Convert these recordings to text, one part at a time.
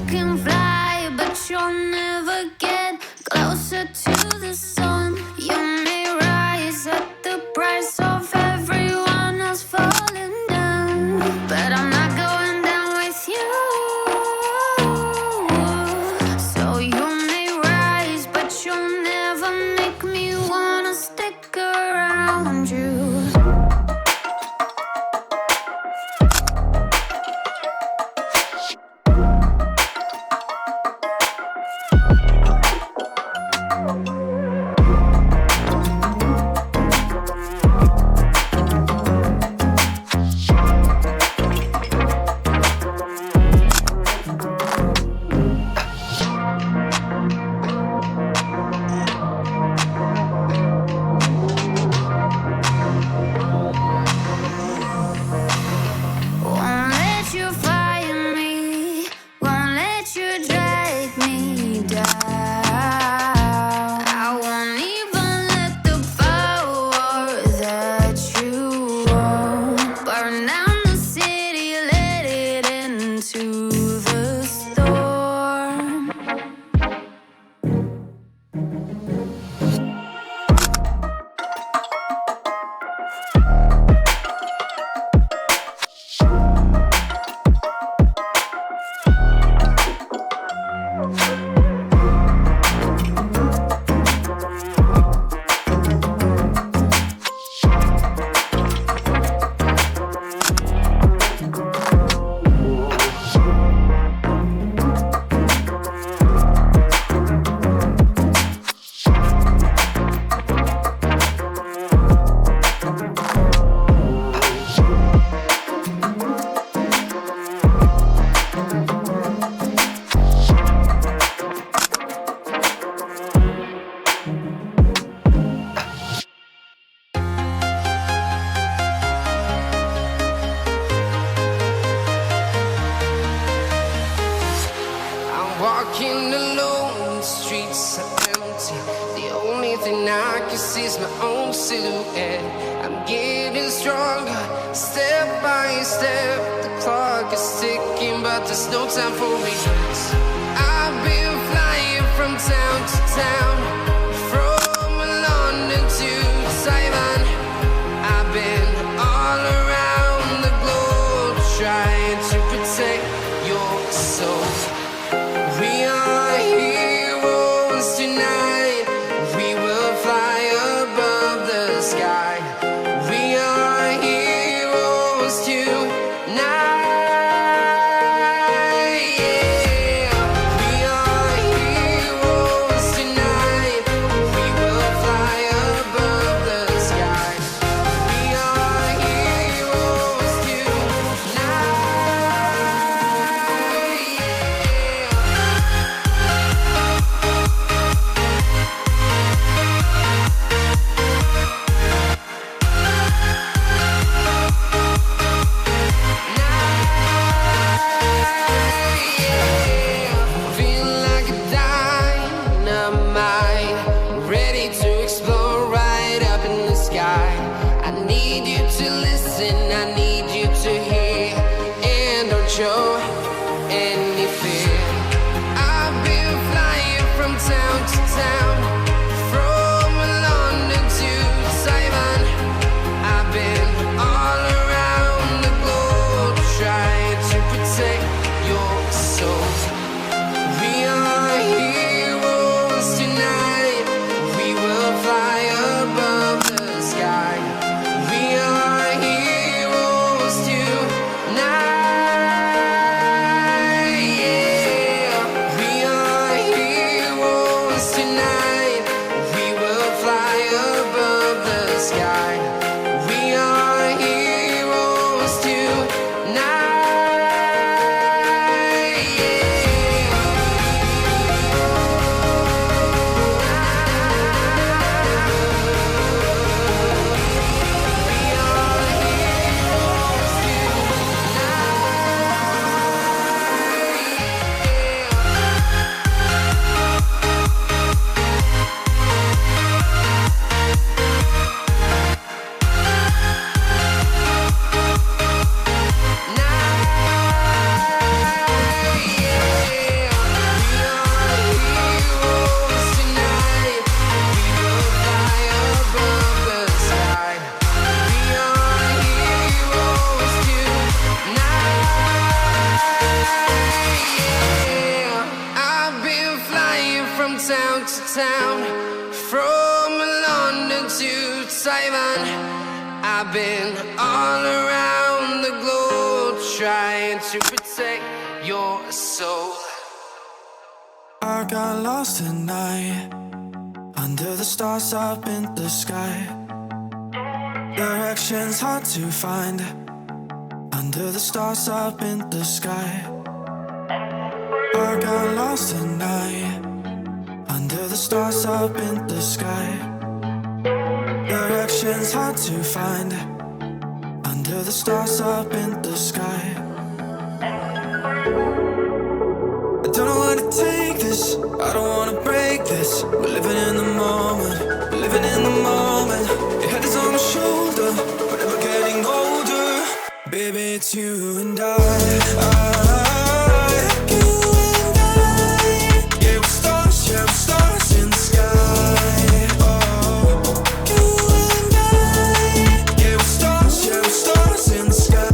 can fly, but you'll never get closer to the sun. You may rise at the price of everyone else falling down, but I'm not going down with you. So you may rise, but you'll never make me wanna stick around you. Won't let you fire me, won't let you drag me down. I won't even let the power that you own burn down the city, let it into the storm. I'm walking alone, the streets are empty. The only thing I can see is my own silhouette. I'm getting stronger, step by step. The clock is ticking, but there's no time for regrets. I've been flying from town to town, from London to Taiwan. I've been all around the globe, trying to protect your soul. We are heroes tonight. We will fly above the sky. We are heroes tonight. Yeah. We are heroes tonight. We will fly above the sky. We are heroes tonight. Feel like a dynamite, ready to explode right up in the sky. I need you to listen, I need you to hear, and don't show any fear. I've been flying from town to town, from London to Taiwan. I've been all around the globe, trying to protect your soul. We are heroes tonight. We will fly above the sky. We are heroes Simon. I've been all around the globe trying to protect your soul. I got lost at night under the stars up in the sky. Directions hard to find under the stars up in the sky. I got lost at night under the stars up in the sky. Directions hard to find under the stars up in the sky. I don't know where to take this, I don't wanna break this. We're living in the moment, we're living in the moment. Your head is on my shoulder, we're never getting older. Baby, it's you and I. You and I. Yeah, we're stars, yeah, we're stars in the sky. Oh, you and I. Yeah, we're stars, yeah, we're stars in the sky.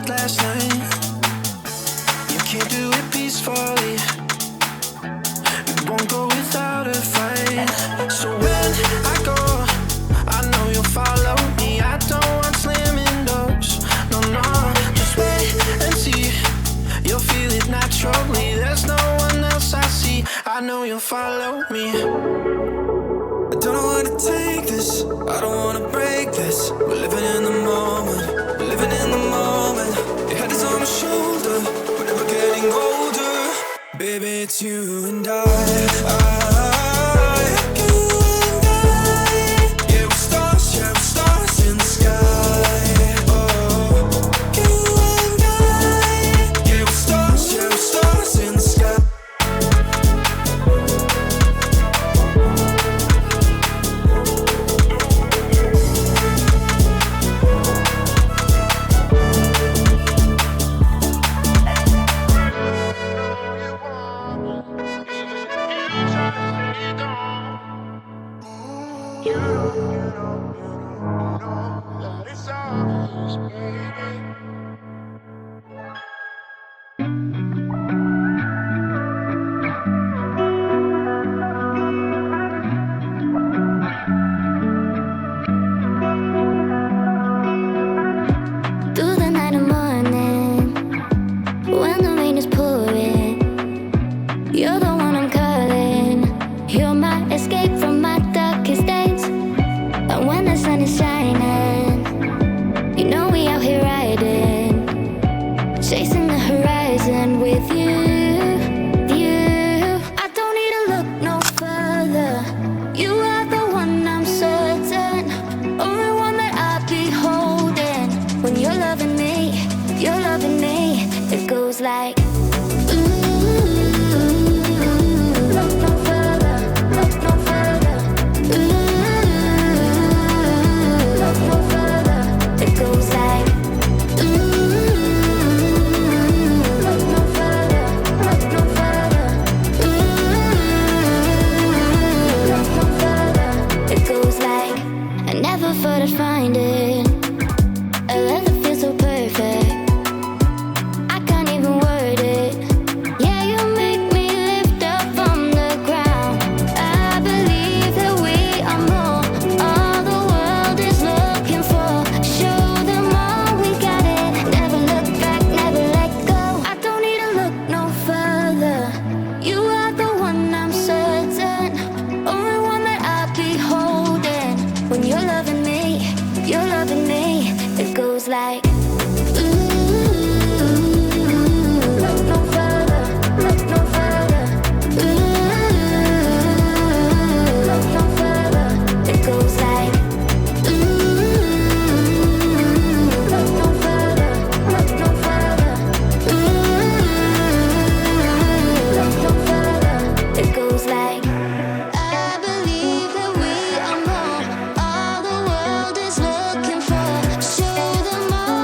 Last night, you can't do it peacefully. We won't go without a fight. So when I go, I know you'll follow me. I don't want slamming doors. No, no, just wait and see. You'll feel it naturally. There's no one else I see. I know you'll follow me. I don't know where to take this, I don't wanna break this. We're living in the moment, we're living in the moment. Your head is on my shoulder, we're never getting older. Baby, it's you and I. You and I. Yeah, we're stars, yeah, we're stars in the sky. Oh, you and I. Yeah, we're stars, yeah, we're stars in the sky. Through the night and morning, when the rain is pouring, you're the one I'm calling. You're my escape from my darkest days. And when the sun is shining, you know we out here riding, chasing the horizon with you. I don't need to look no further. You are the one I'm certain, only one that I'll be holding. When you're loving me, it goes like look no further, look no further. Look no further, it goes like look no further, look no further. Look no further, it goes like I never thought I'd find it. A love that feels so perfect, I can't even word it. Yeah, you make me lift up from the ground. I believe that we are more, all the world is looking for. Show them all we got it. Never look back, never let go. I don't need to look no further. You are the one I'm certain, only one that I'll be holding. When you're loving me, it goes like look no further, look no further. Look no further, it goes like look no further, look no further. Look no further, it goes like I believe that we are more, all the world is looking for. Show them all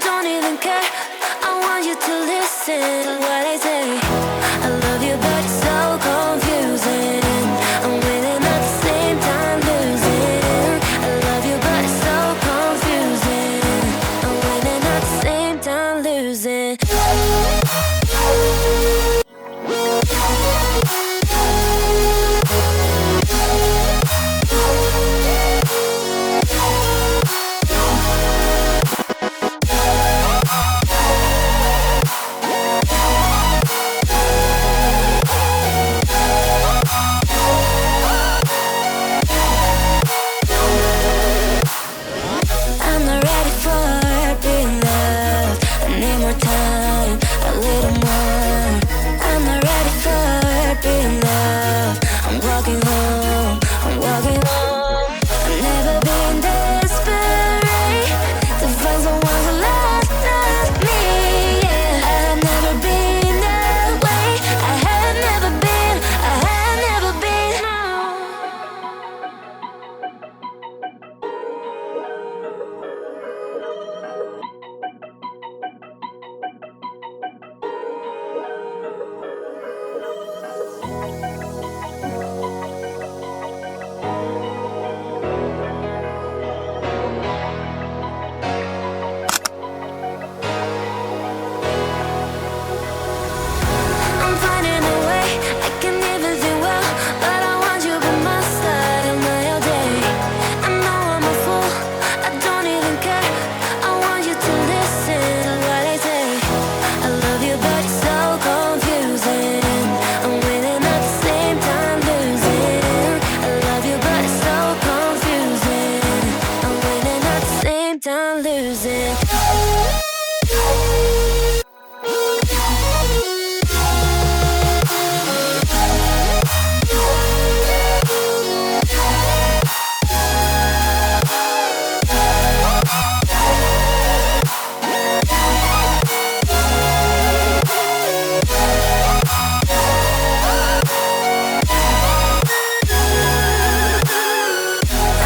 don't even care. I want you to listen to what I say. I love you, but it's so confusing. I'm winning at the same time losing. I love you, but it's so confusing. I'm winning at the same time losing. I'm not ready for being loved. I need more time, a little more. I'm not ready for being loved. I'm walking home, I'm walking home. I've never been desperate to find someone who loves me. Yeah, I've never been that way. I have never been, I have never been. No. I'm finding a way, I can even do well, but I want you by my side of my all day. I know I'm a fool, I don't even care. I want you to listen to what I say. I love you, but it's so confusing. I'm winning at the same time losing. I love you, but it's so confusing. I'm winning at the same time losing.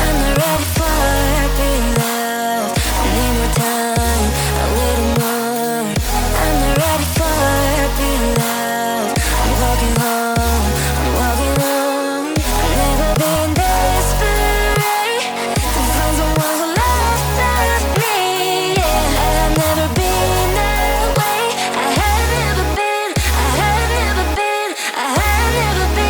I'm not ready for being loved. I need more time, a little more. I'm not ready for being loved. I'm walking home, I'm walking home. I've never been desperate to find someone who loves me. Yeah, I've never been that way. I have never been, I have never been, I have never been.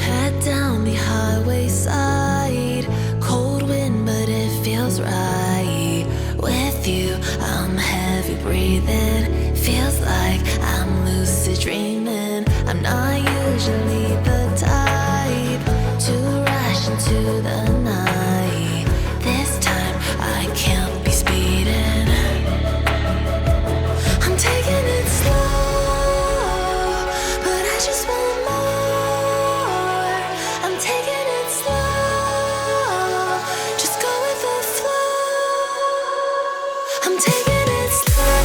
Head down the highway side, cold wind, but it feels right. With you, I'm heavy breathing. Feels like I'm lucid dreaming. I'm not usually the type to rush into the night. This time, I can't be speeding. I'm taking it slow, but I just want more. I'm taking it slow, just go with the flow. I'm taking it slow,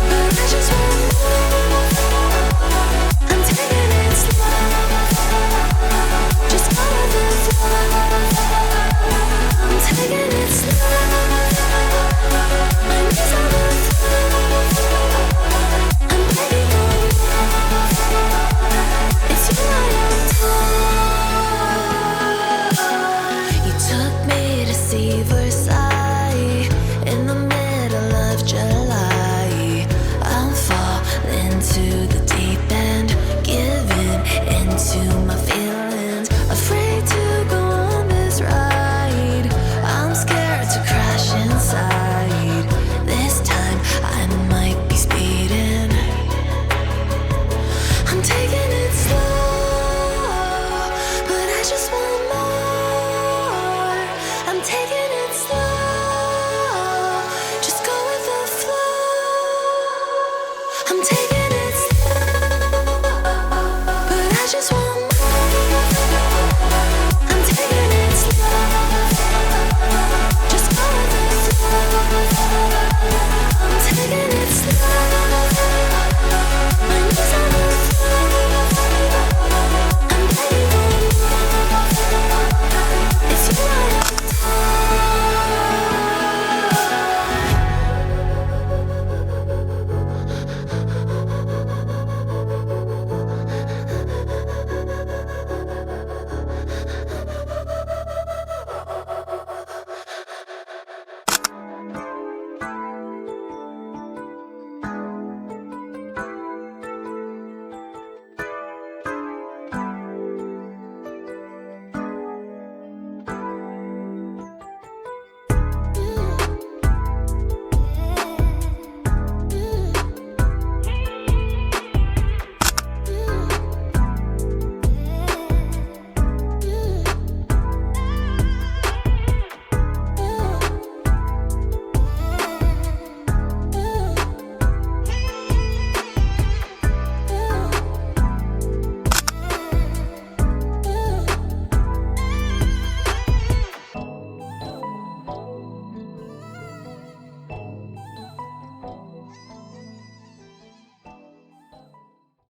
but I just want more. I'm taking it slow, just go with the flow. I'm taking it slow, my knees on the floor. I'm begging you, it's you I adore. You took me to see Versailles.